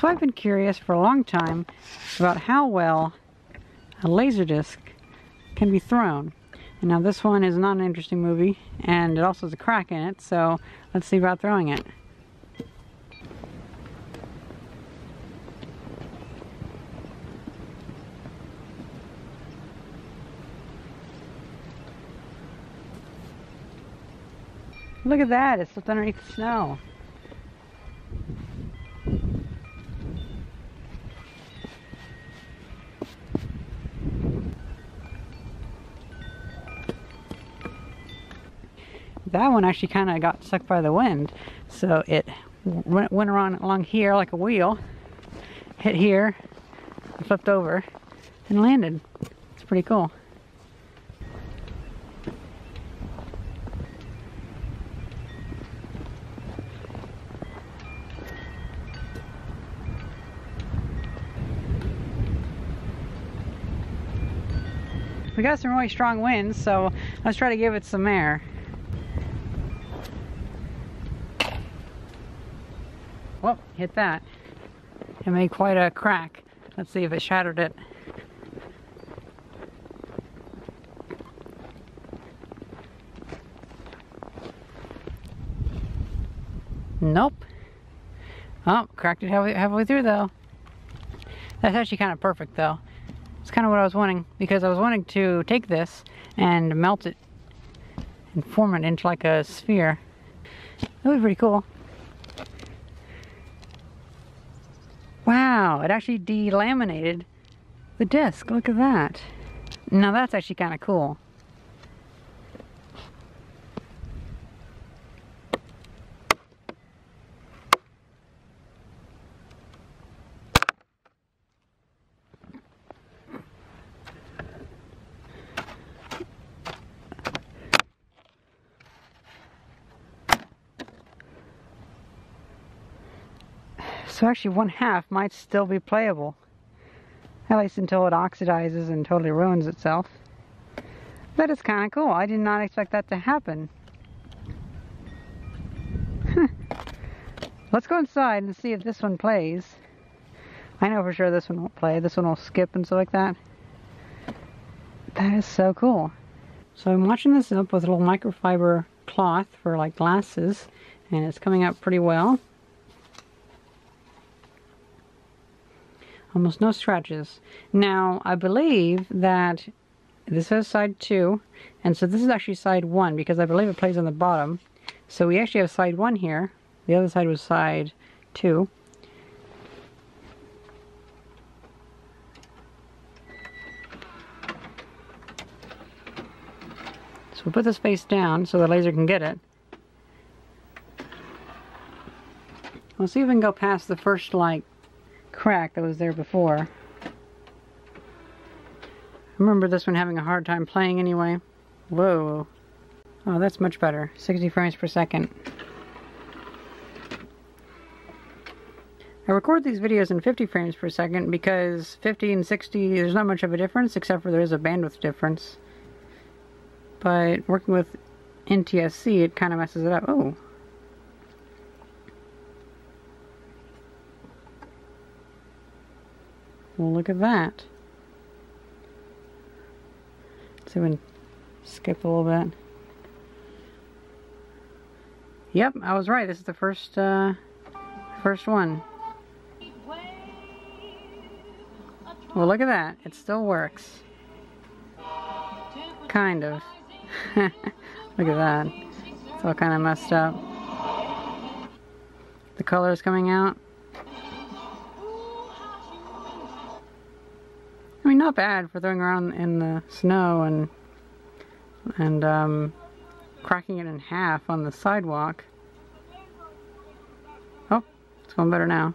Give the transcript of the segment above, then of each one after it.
So I've been curious for a long time about how well a Laserdisc can be thrown. And now this one is not an interesting movie, and it also has a crack in it, so let's see about throwing it. Look at that, it slipped underneath the snow. That one actually kind of got sucked by the wind, so it went around along here like a wheel, hit here, flipped over, and landed. It's pretty cool. We got some really strong winds, so let's try to give it some air. Well, hit that. It made quite a crack. Let's see if it shattered it. Nope. Oh, cracked it halfway through though. That's actually kind of perfect though. It's kind of what I was wanting, because I was wanting to take this and melt it and form it into like a sphere. That would be pretty cool. Wow, it actually delaminated the disc. Look at that. Now that's actually kind of cool. So actually 1/2 might still be playable. At least until it oxidizes and totally ruins itself. That is kind of cool. I did not expect that to happen. Let's go inside and see if this one plays. I know for sure this one won't play. This one will skip and stuff like that. That is so cool. So I'm watching this up with a little microfiber cloth for like glasses, and it's coming out pretty well. Almost no scratches. Now, I believe that this is side 2, and so this is actually side 1, because I believe it plays on the bottom. So we actually have side 1 here. The other side was side 2. So we'll put this face down so the laser can get it. We'll see if we can go past the first, like, crack that was there before. I remember this one having a hard time playing anyway. Whoa. Oh, that's much better. 60 frames per second. I record these videos in 50 frames per second because 50 and 60, there's not much of a difference, except for there is a bandwidth difference. But working with NTSC, it kind of messes it up. Oh. Well, look at that. So we can skip a little bit. Yep, I was right. This is the first one. Well, look at that. It still works. Kind of. Look at that. It's all kind of messed up. The color's coming out. I mean, not bad for throwing around in the snow and cracking it in half on the sidewalk. Oh, it's going better now.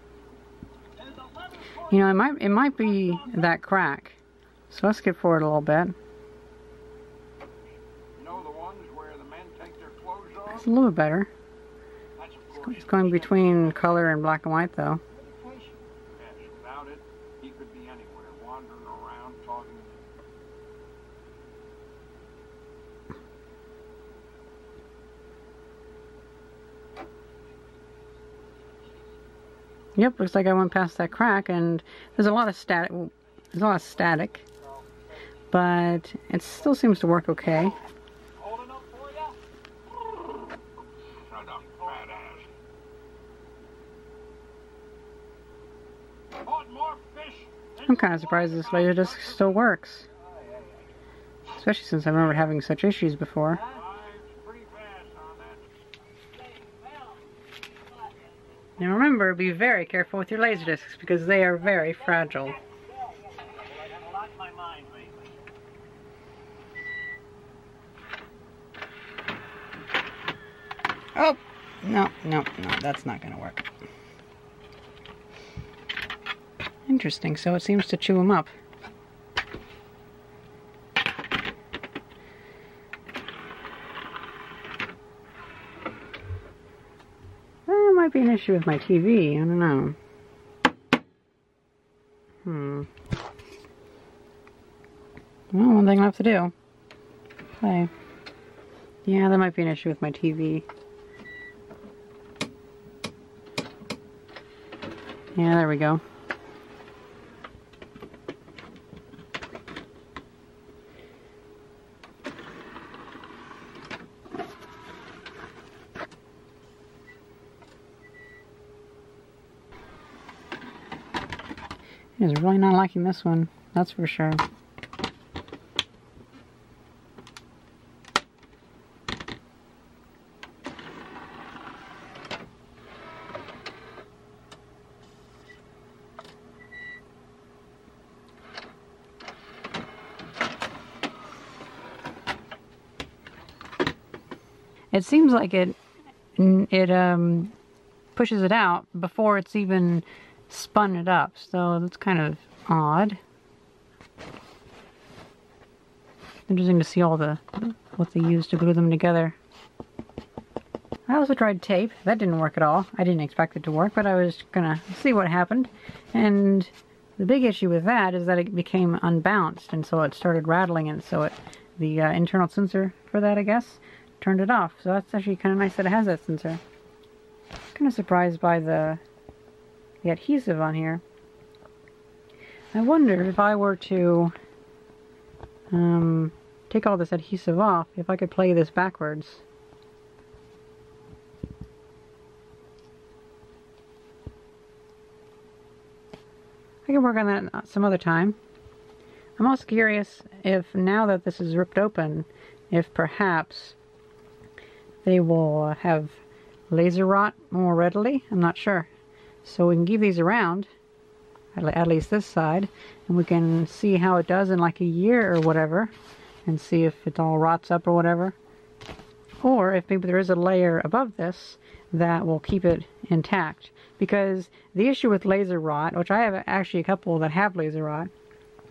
You know, it might be that crack. So let's skip forward a little bit. You know the ones where the men take their clothes off? It's a little bit better. It's going between color and black and white though. Yes, without it, he could be anywhere, wandering around, talking. Yep, looks like I went past that crack, and there's a lot of static. There's a lot of static, but it still seems to work okay. Holding up for ya? Shut up, fat ass. Want more fish? I'm kind of surprised this Laserdisc still works. Especially since I remember having such issues before. Pretty fast on that. Now remember, be very careful with your Laserdiscs because they are very fragile. Oh! No, that's not going to work. Interesting, so it seems to chew them up. Well, it might be an issue with my TV, I don't know. Well, one thing left to do. Play. Yeah, that might be an issue with my TV. Yeah, there we go. He's really not liking this one, that's for sure. It seems like it pushes it out before it's even spun it up, so that's kind of odd. Interesting to see all the what they used to glue them together. I also tried tape. That didn't work at all. I didn't expect it to work, but I was gonna see what happened. And the big issue with that is that it became unbalanced, and so it started rattling, and so the internal sensor for that, I guess, turned it off. So that's actually kind of nice that it has that sensor. Kind of surprised by the adhesive on here. I wonder if I were to take all this adhesive off, if I could play this backwards. I can work on that some other time. I'm also curious if now that this is ripped open, if perhaps they will have laser rot more readily. I'm not sure. So we can keep these around, at least this side, and we can see how it does in like a year or whatever, and see if it all rots up or whatever. Or if maybe there is a layer above this that will keep it intact. Because the issue with laser rot, which I have actually a couple that have laser rot,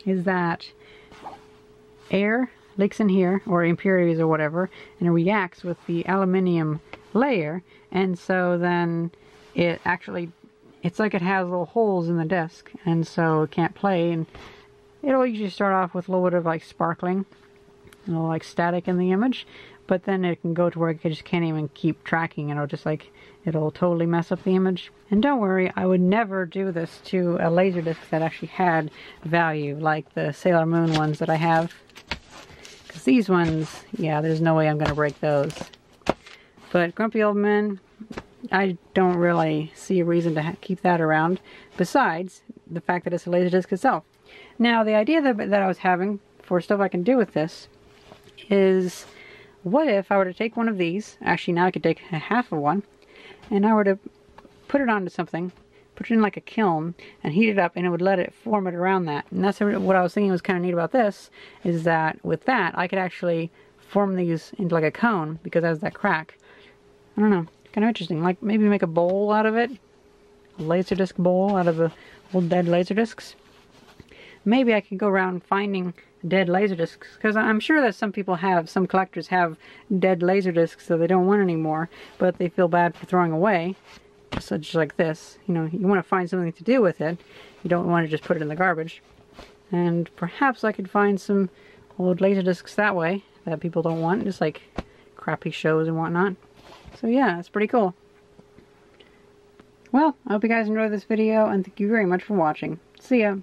is that air leaks in here, or impurities or whatever, and it reacts with the aluminium layer, and so then it actually, it's like it has little holes in the disc, and so it can't play, and it'll usually start off with a little bit of like sparkling, a little like static in the image, but then it can go to where it just can't even keep tracking, and it'll totally mess up the image. And don't worry, I would never do this to a Laserdisc that actually had value, like the Sailor Moon ones that I have. Because these ones, yeah, there's no way I'm going to break those. But Grumpy Old Men, I don't really see a reason to keep that around, besides the fact that it's a Laserdisc itself. Now, the idea that I was having for stuff I can do with this is, what if I were to take one of these, actually now I could take half of one, and I were to put it onto something, put it in like a kiln, and heat it up, and it would let it form it around that. And that's what I was thinking was kind of neat about this, is that with that, I could actually form these into like a cone, because it has that crack. I don't know, kind of interesting. Like maybe make a bowl out of it, a Laserdisc bowl out of the old dead Laserdiscs. Maybe I could go around finding dead Laserdiscs, because I'm sure that some collectors have dead Laserdiscs that they don't want anymore, but they feel bad for throwing away, such like this. You know, you want to find something to do with it. You don't want to just put it in the garbage. And perhaps I could find some old Laserdiscs that way that people don't want, just like crappy shows and whatnot. So yeah, it's pretty cool. Well, I hope you guys enjoyed this video, and thank you very much for watching. See ya!